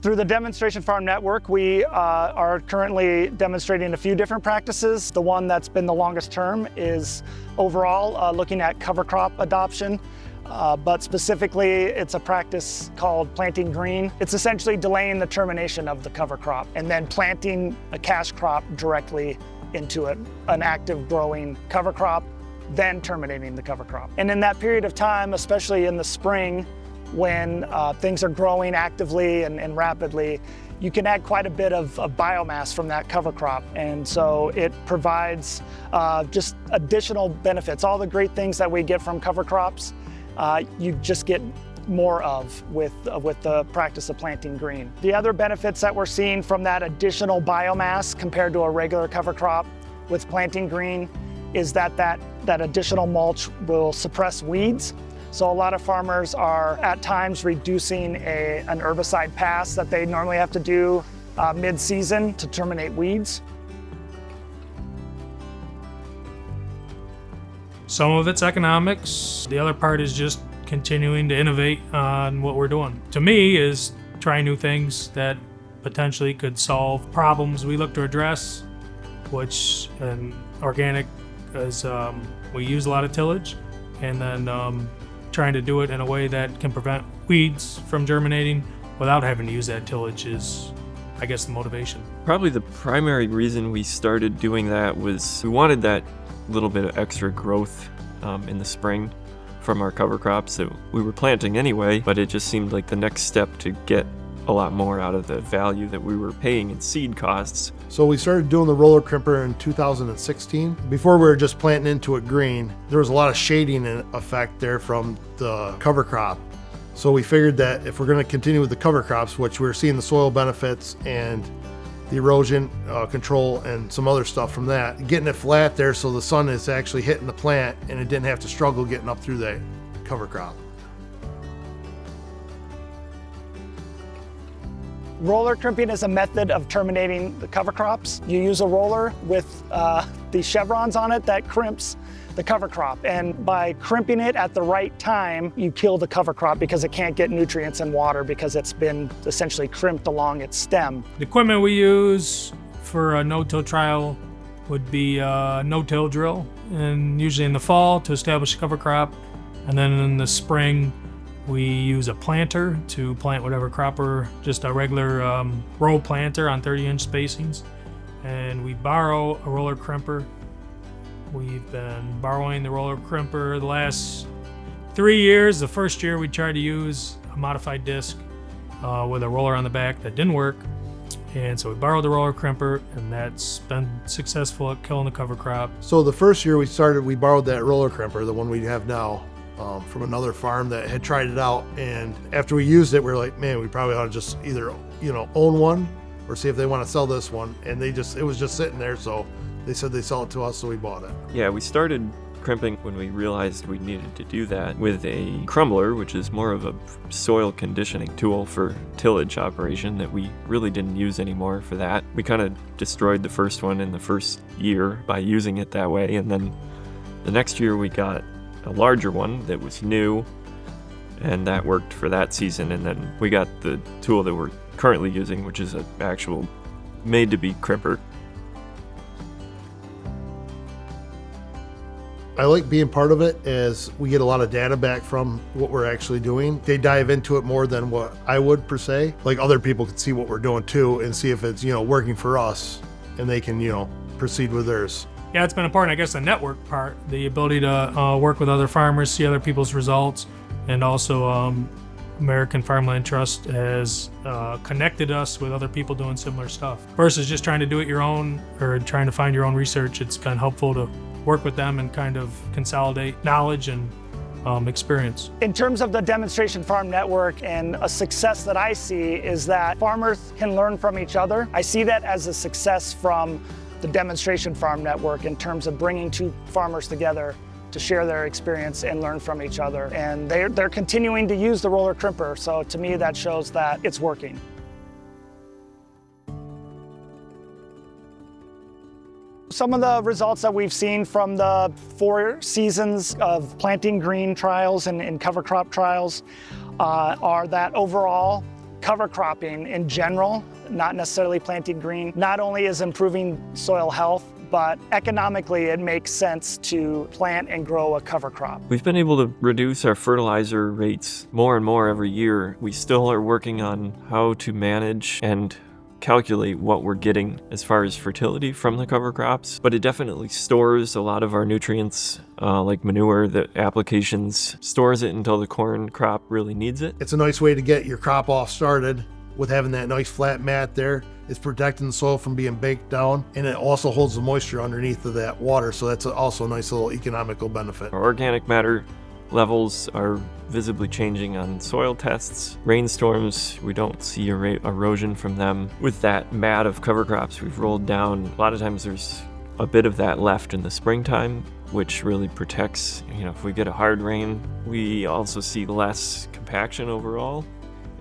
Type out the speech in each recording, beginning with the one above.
Through the Demonstration Farm Network, we are currently demonstrating a few different practices. The one that's been the longest term is overall looking at cover crop adoption. But specifically, it's a practice called planting green. It's essentially delaying the termination of the cover crop and then planting a cash crop directly into an active growing cover crop, then terminating the cover crop. And in that period of time, especially in the spring, when things are growing actively and rapidly, you can add quite a bit of biomass from that cover crop. And so it provides just additional benefits. All the great things that we get from cover crops, you just get more of with the practice of planting green. The other benefits that we're seeing from that additional biomass compared to a regular cover crop with planting green is that additional mulch will suppress weeds. So a lot of farmers are at times reducing an herbicide pass that they normally have to do mid-season to terminate weeds. Some of it's economics. The other part is just continuing to innovate on what we're doing. To me, is trying new things that potentially could solve problems we look to address, which organic is we use a lot of tillage, and then trying to do it in a way that can prevent weeds from germinating without having to use that tillage is, I guess, the motivation. Probably the primary reason we started doing that was we wanted that little bit of extra growth in the spring from our cover crops that we were planting anyway, but it just seemed like the next step to get a lot more out of the value that we were paying in seed costs. So we started doing the roller crimper in 2016. Before we were just planting into it green, there was a lot of shading effect there from the cover crop. So we figured that if we're going to continue with the cover crops, which we're seeing the soil benefits and the erosion control and some other stuff from that, getting it flat there so the sun is actually hitting the plant and it didn't have to struggle getting up through that cover crop. Roller crimping is a method of terminating the cover crops. You use a roller with the chevrons on it that crimps the cover crop. And by crimping it at the right time, you kill the cover crop because it can't get nutrients and water because it's been essentially crimped along its stem. The equipment we use for a no-till trial would be a no-till drill, and usually in the fall to establish a cover crop. And then in the spring, we use a planter to plant whatever crop or just a regular row planter on 30-inch spacings. And we borrow a roller crimper. We've been borrowing the roller crimper the last 3 years. The first year we tried to use a modified disc with a roller on the back that didn't work. And so we borrowed the roller crimper, and that's been successful at killing the cover crop. So the first year we borrowed that roller crimper, the one we have now, from another farm that had tried it out. And after we used it, we were like, man, we probably ought to just either, own one or see if they want to sell this one. And it was just sitting there. So they said they sell it to us, so we bought it. Yeah, we started crimping when we realized we needed to do that with a crumbler, which is more of a soil conditioning tool for tillage operation that we really didn't use anymore for that. We kind of destroyed the first one in the first year by using it that way, and then the next year we got a larger one that was new, and that worked for that season. And then we got the tool that we're currently using, which is an actual made-to-be crimper. I like being part of it as we get a lot of data back from what we're actually doing. They dive into it more than what I would per se. Like other people can see what we're doing too and see if it's, working for us, and they can, proceed with theirs. Yeah, it's been important, I guess, the network part, the ability to work with other farmers, see other people's results, and also American Farmland Trust has connected us with other people doing similar stuff. Versus just trying to do it your own or trying to find your own research, it's kind of helpful to work with them and kind of consolidate knowledge and experience. In terms of the Demonstration Farm Network, and a success that I see is that farmers can learn from each other. I see that as a success from the Demonstration Farm Network in terms of bringing two farmers together to share their experience and learn from each other. And they're continuing to use the roller crimper, so to me that shows that it's working. Some of the results that we've seen from the 4 seasons of planting green trials and cover crop trials are that overall cover cropping in general, not necessarily planting green, not only is improving soil health, but economically it makes sense to plant and grow a cover crop. We've been able to reduce our fertilizer rates more and more every year. We still are working on how to manage and calculate what we're getting as far as fertility from the cover crops, but it definitely stores a lot of our nutrients, like manure. The applications stores it until the corn crop really needs it. It's a nice way to get your crop off started with having that nice flat mat there. It's protecting the soil from being baked down, and it also holds the moisture underneath of that water, so that's also a nice little economical benefit. Our organic matter levels are visibly changing on soil tests. Rainstorms, we don't see erosion from them. With that mat of cover crops we've rolled down, a lot of times there's a bit of that left in the springtime, which really protects, if we get a hard rain. We also see less compaction overall.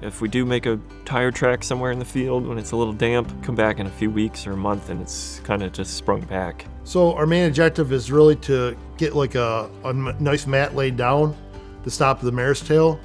If we do make a tire track somewhere in the field when it's a little damp, come back in a few weeks or a month and it's kind of just sprung back. So our main objective is really to get like a nice mat laid down to stop the mare's tail.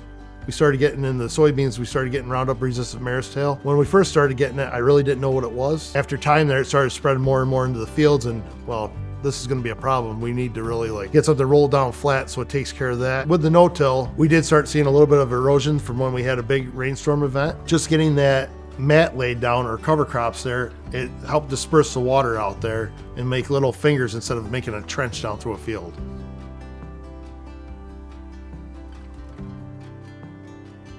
We started getting in the soybeans, we started getting Roundup resistant mare's tail. When we first started getting it, I really didn't know what it was. After time there, it started spreading more and more into the fields, and well, this is going to be a problem. We need to really get something rolled down flat so it takes care of that. With the no-till, we did start seeing a little bit of erosion from when we had a big rainstorm event. Just getting that mat laid down or cover crops there, it helped disperse the water out there and make little fingers instead of making a trench down through a field.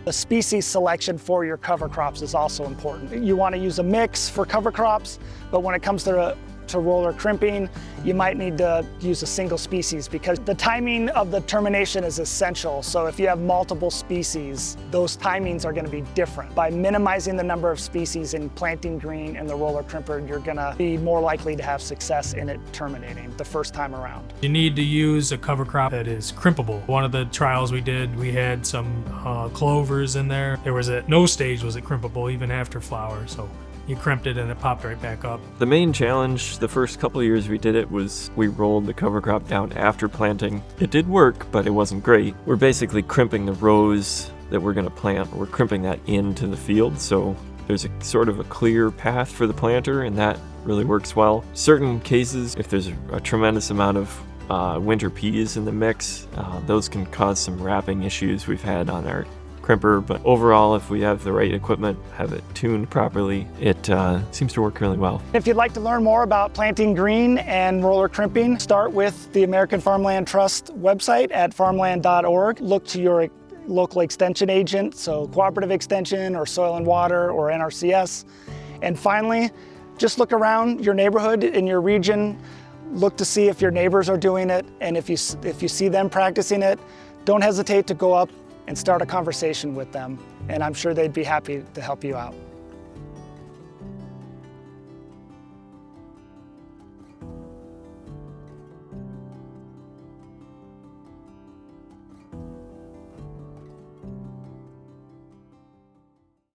The species selection for your cover crops is also important. You want to use a mix for cover crops, but when it comes to roller crimping, you might need to use a single species because the timing of the termination is essential. So if you have multiple species, those timings are going to be different. By minimizing the number of species in planting green and the roller crimper, you're going to be more likely to have success in it terminating the first time around. You need to use a cover crop that is crimpable. One of the trials we did, we had some clovers in there. There was at no stage was it crimpable even after flower. So you crimped it and it popped right back up. The main challenge the first couple of years we did it was we rolled the cover crop down after planting. It did work, but it wasn't great. We're basically crimping the rows that we're going to plant. We're crimping that into the field, so there's a sort of a clear path for the planter, and that really works well. Certain cases, if there's a tremendous amount of winter peas in the mix, those can cause some wrapping issues we've had on our crimper, but overall, if we have the right equipment, have it tuned properly, it seems to work really well. If you'd like to learn more about planting green and roller crimping, start with the American Farmland Trust website at farmland.org. Look to your local extension agent, so Cooperative Extension or Soil and Water or NRCS. And finally, just look around your neighborhood in your region. Look to see if your neighbors are doing it, and if you see them practicing it, don't hesitate to go up and start a conversation with them, and I'm sure they'd be happy to help you out.